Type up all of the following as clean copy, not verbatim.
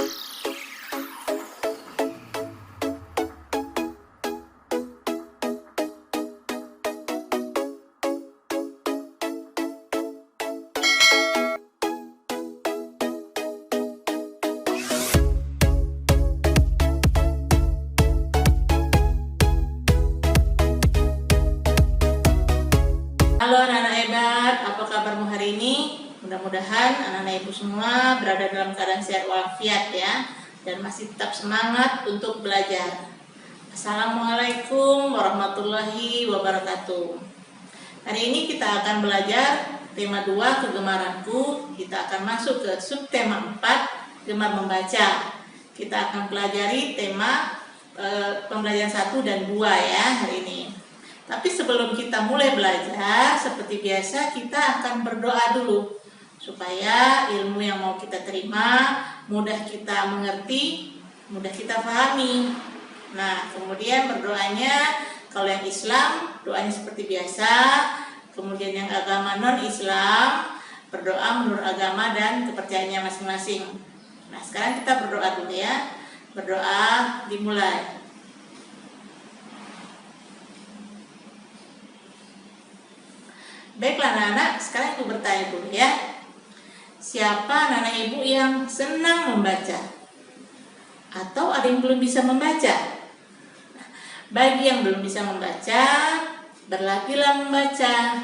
Halo anak-anak hebat, apa kabarmu hari ini? Mudah-mudahan anak-anak ibu semua berada dalam keadaan sehat walafiat ya, dan masih tetap semangat untuk belajar. Assalamualaikum warahmatullahi wabarakatuh. Hari ini kita akan belajar tema 2 kegemaranku. Kita akan masuk ke subtema 4 gemar membaca. Kita akan pelajari tema pembelajaran 1 dan 2 ya hari ini. Tapi sebelum kita mulai belajar, seperti biasa kita akan berdoa dulu supaya ilmu yang mau kita terima mudah kita mengerti, mudah kita pahami. Nah, kemudian berdoanya kalau yang Islam doanya seperti biasa, kemudian yang agama non-Islam berdoa menurut agama dan kepercayaannya masing-masing. Nah, sekarang kita berdoa dulu ya. Berdoa dimulai. Baiklah anak-anak, sekarang ibu bertanya dulu ya. Siapa anak-anak ibu yang senang membaca? Atau ada yang belum bisa membaca? Bagi yang belum bisa membaca, berlatihlah membaca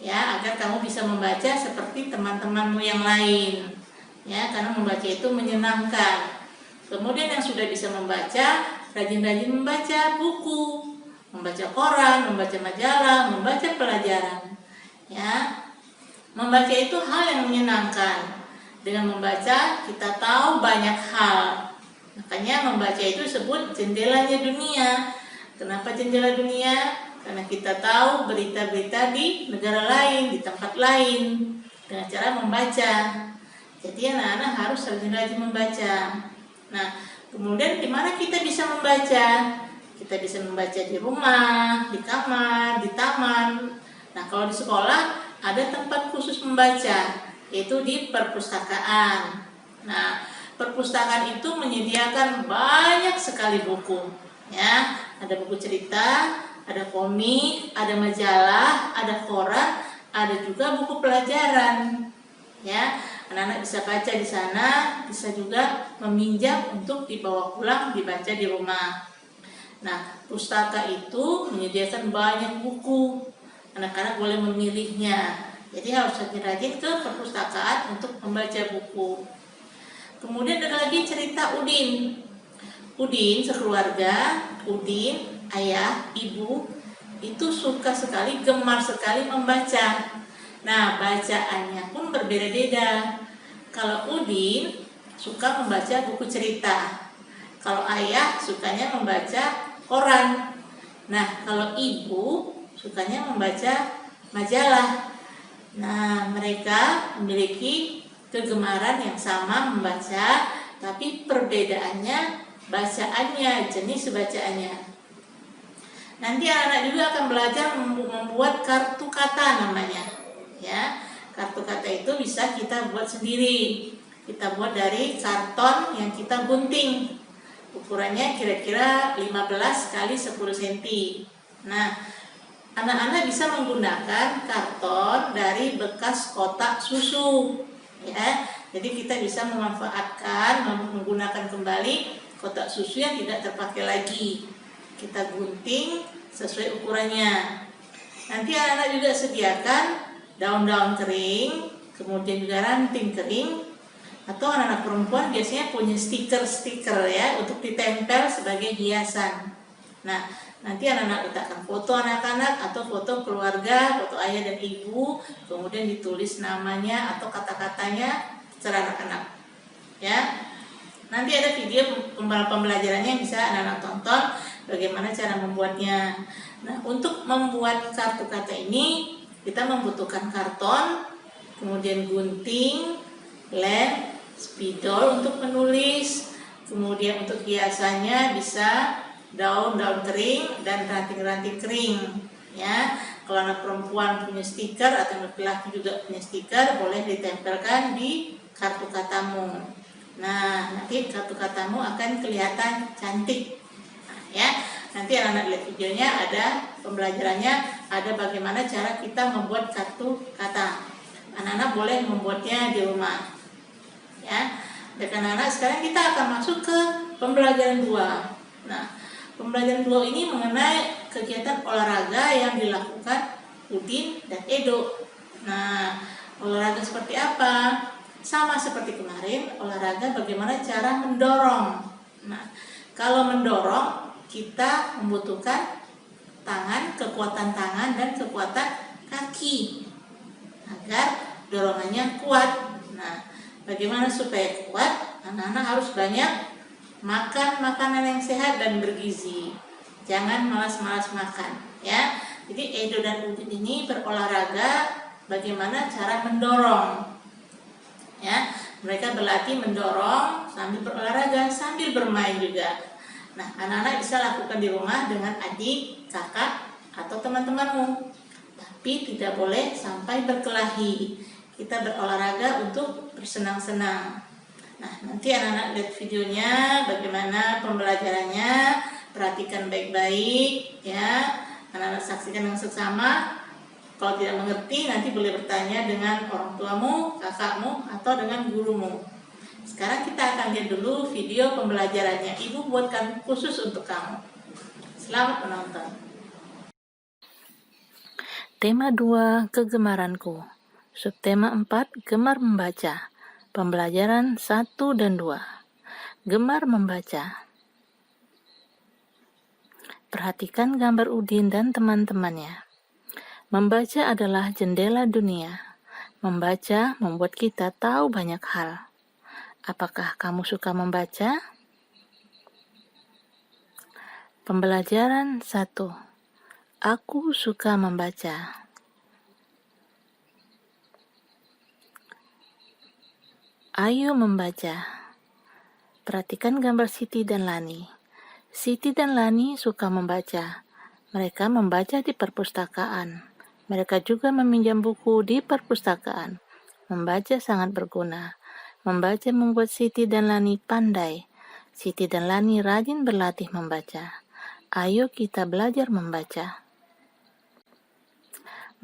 ya, agar kamu bisa membaca seperti teman-temanmu yang lain. Ya, karena membaca itu menyenangkan. Kemudian yang sudah bisa membaca, rajin-rajin membaca buku, membaca koran, membaca majalah, membaca pelajaran. Ya, membaca itu hal yang menyenangkan. Dengan membaca kita tahu banyak hal. Makanya membaca itu disebut jendelanya dunia. Kenapa jendela dunia? Karena kita tahu berita-berita di negara lain, di tempat lain dengan cara membaca. Jadi anak-anak harus rajin-rajin membaca. Nah, kemudian di mana kita bisa membaca? Kita bisa membaca di rumah, di kamar, di taman. Nah, kalau di sekolah ada tempat khusus membaca, yaitu di perpustakaan. Nah, perpustakaan itu menyediakan banyak sekali buku, ya. Ada buku cerita, ada komik, ada majalah, ada koran, ada juga buku pelajaran. Ya, anak-anak bisa baca di sana, bisa juga meminjam untuk dibawa pulang dibaca di rumah. Nah, pustaka itu menyediakan banyak buku. Anak-anak boleh memilihnya. Jadi harus rajin-rajin ke perpustakaan untuk membaca buku. Kemudian ada lagi cerita Udin. Udin sekeluarga, Udin, ayah, ibu, itu suka sekali, gemar sekali membaca. Nah, bacaannya pun berbeda-beda. Kalau Udin suka membaca buku cerita. Kalau ayah sukanya membaca koran. Nah, kalau ibu sukanya membaca majalah. Nah, mereka memiliki kegemaran yang sama membaca, tapi perbedaannya bacaannya, jenis bacaannya. Nanti anak-anak juga akan belajar membuat kartu kata namanya. Ya, kartu kata itu bisa kita buat sendiri. Kita buat dari karton yang kita gunting. Ukurannya kira-kira 15 kali 10 cm. Nah, anak-anak bisa menggunakan karton dari bekas kotak susu, ya. Jadi kita bisa memanfaatkan, menggunakan kembali kotak susu yang tidak terpakai lagi. Kita gunting sesuai ukurannya. Nanti anak-anak juga sediakan daun-daun kering, kemudian juga ranting kering, atau anak-anak perempuan biasanya punya stiker-stiker ya untuk ditempel sebagai hiasan. Nah, nanti anak-anak letakkan foto anak-anak atau foto keluarga, foto ayah dan ibu, kemudian ditulis namanya atau kata-katanya secara anak-anak. Ya. Nanti ada video pembelajarannya yang bisa anak-anak tonton bagaimana cara membuatnya. Nah, untuk membuat kartu kata ini kita membutuhkan karton, kemudian gunting, lem, spidol untuk menulis, kemudian untuk hiasannya bisa daun-daun kering dan ranting-ranting kering ya. Kalau anak perempuan punya stiker atau laki-laki juga punya stiker, boleh ditempelkan di kartu katamu. Nah, nanti kartu katamu akan kelihatan cantik. Nah, ya, nanti anak-anak lihat videonya, ada pembelajarannya, ada bagaimana cara kita membuat kartu kata. Anak-anak boleh membuatnya di rumah. Ya, dan anak-anak sekarang kita akan masuk ke pembelajaran 2. Nah, pembelajaran 2 ini mengenai kegiatan olahraga yang dilakukan Udin dan Edo. Nah, olahraga seperti apa? Sama seperti kemarin, olahraga bagaimana cara mendorong. Nah, kalau mendorong kita membutuhkan kekuatan tangan dan kekuatan kaki agar dorongannya kuat. Nah, bagaimana supaya kuat? Anak-anak harus banyak makan makanan yang sehat dan bergizi. Jangan malas-malas makan, ya. Jadi Edo dan Udin ini berolahraga bagaimana cara mendorong. Ya, mereka berlatih mendorong sambil berolahraga, sambil bermain juga. Nah, anak-anak bisa lakukan di rumah dengan adik, kakak, atau teman-temanmu. Tapi tidak boleh sampai berkelahi. Kita berolahraga untuk bersenang-senang. Nah, nanti anak-anak lihat videonya bagaimana pembelajarannya, perhatikan baik-baik ya. Anak-anak saksikan dengan seksama. Kalau tidak mengerti, nanti boleh bertanya dengan orang tuamu, kakakmu, atau dengan gurumu. Sekarang kita akan lihat dulu video pembelajarannya. Ibu buatkan khusus untuk kamu. Selamat menonton. Tema 2, kegemaranku. Subtema 4, gemar membaca. Pembelajaran 1 dan 2. Gemar membaca. Perhatikan gambar Udin dan teman-temannya. Membaca adalah jendela dunia. Membaca membuat kita tahu banyak hal. Apakah kamu suka membaca? Pembelajaran 1. Aku suka membaca. Ayo membaca. Perhatikan gambar Siti dan Lani. Siti dan Lani suka membaca. Mereka membaca di perpustakaan. Mereka juga meminjam buku di perpustakaan. Membaca sangat berguna. Membaca membuat Siti dan Lani pandai. Siti dan Lani rajin berlatih membaca. Ayo kita belajar membaca.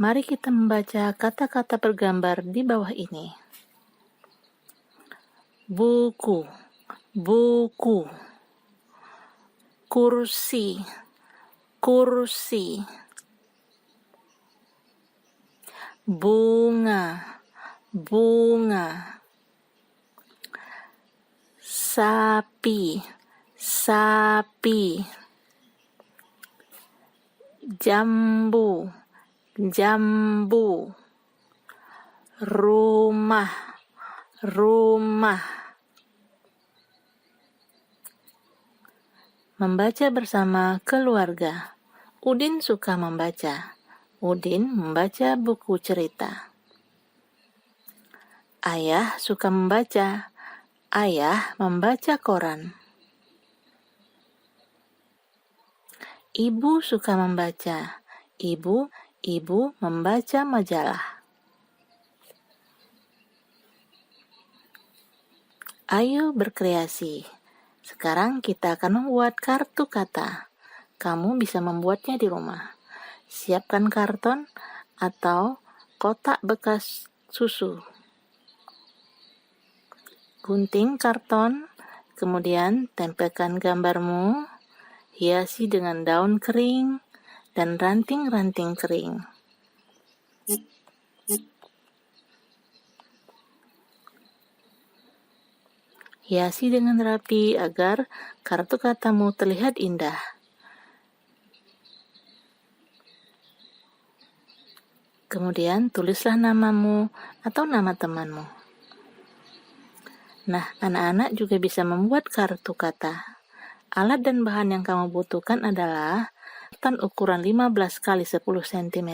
Mari kita membaca kata-kata bergambar di bawah ini. Buku, buku. Kursi, kursi. Bunga, bunga. Sapi, sapi. Jambu, jambu. Rumah, rumah. Membaca bersama keluarga. Udin suka membaca. Udin membaca buku cerita. Ayah suka membaca. Ayah membaca koran. Ibu suka membaca. Ibu membaca majalah. Ayo berkreasi. Sekarang kita akan membuat kartu kata. Kamu bisa membuatnya di rumah. Siapkan karton atau kotak bekas susu. Gunting karton, kemudian tempelkan gambarmu, hiasi dengan daun kering dan ranting-ranting kering. Hiasi dengan rapi agar kartu katamu terlihat indah. Kemudian tulislah namamu atau nama temanmu. Nah, anak-anak juga bisa membuat kartu kata. Alat dan bahan yang kamu butuhkan adalah karton ukuran 15 x 10 cm,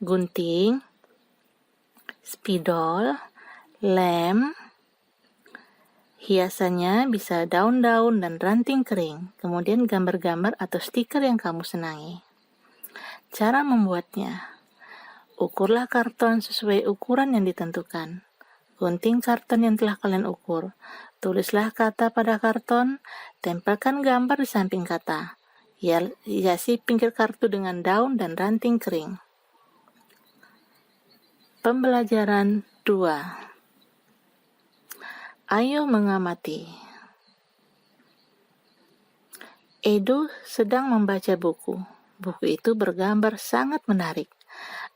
gunting, spidol, lem. Hiasannya bisa daun-daun dan ranting kering, kemudian gambar-gambar atau stiker yang kamu senangi. Cara membuatnya: ukurlah karton sesuai ukuran yang ditentukan. Gunting karton yang telah kalian ukur. Tulislah kata pada karton, tempelkan gambar di samping kata. Hiasi pinggir kartu dengan daun dan ranting kering. Pembelajaran 2. Ayo mengamati. Edo sedang membaca buku. Buku itu bergambar sangat menarik.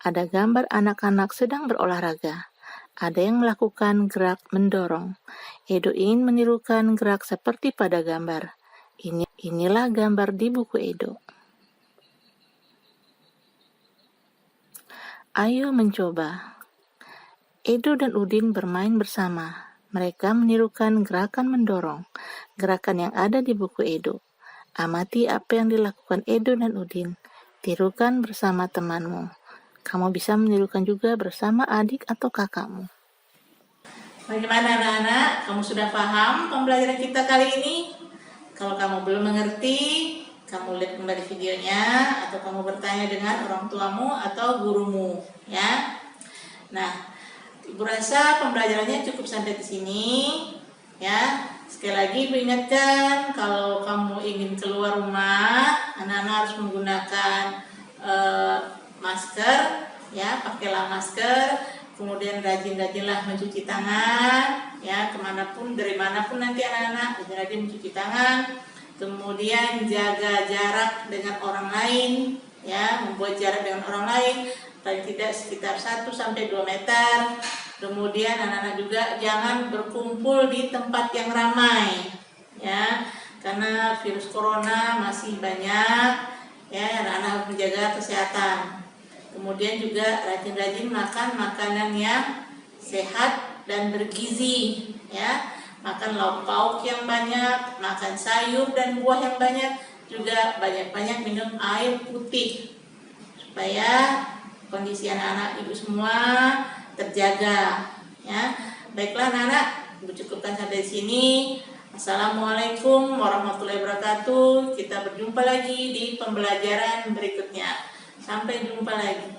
Ada gambar anak-anak sedang berolahraga. Ada yang melakukan gerak mendorong. Edo ingin menirukan gerak seperti pada gambar. Inilah gambar di buku Edo. Ayo mencoba. Edo dan Udin bermain bersama. Mereka menirukan gerakan mendorong, gerakan yang ada di buku Edo. Amati apa yang dilakukan Edo dan Udin. Tirukan bersama temanmu. Kamu bisa menirukan juga bersama adik atau kakakmu. Bagaimana anak-anak? Kamu sudah paham pembelajaran kita kali ini? Kalau kamu belum mengerti, kamu lihat kembali videonya atau kamu bertanya dengan orang tuamu atau gurumu, ya. Nah, Ibu rasa pembelajarannya cukup sampai di sini, ya. Sekali lagi Ibu ingatkan, kalau kamu ingin keluar rumah, anak-anak harus menggunakan masker, ya, pakailah masker. Kemudian rajin-rajinlah mencuci tangan, ya, kemanapun, dari manapun nanti anak-anak rajin mencuci tangan. Kemudian jaga jarak dengan orang lain, ya, membuat jarak dengan orang lain paling tidak sekitar 1-2 meter. Kemudian anak-anak juga jangan berkumpul di tempat yang ramai, ya, karena virus corona masih banyak, ya, anak-anak harus menjaga kesehatan. Kemudian juga rajin-rajin makan makanan yang sehat dan bergizi, ya. Makan lauk pauk yang banyak, makan sayur dan buah yang banyak, juga banyak-banyak minum air putih supaya kondisi anak-anak Ibu semua terjaga, ya. Baiklah anak-anak, Ibu cukupkan sampai sini. Assalamualaikum warahmatullahi wabarakatuh. Kita berjumpa lagi di pembelajaran berikutnya. Sampai jumpa lagi.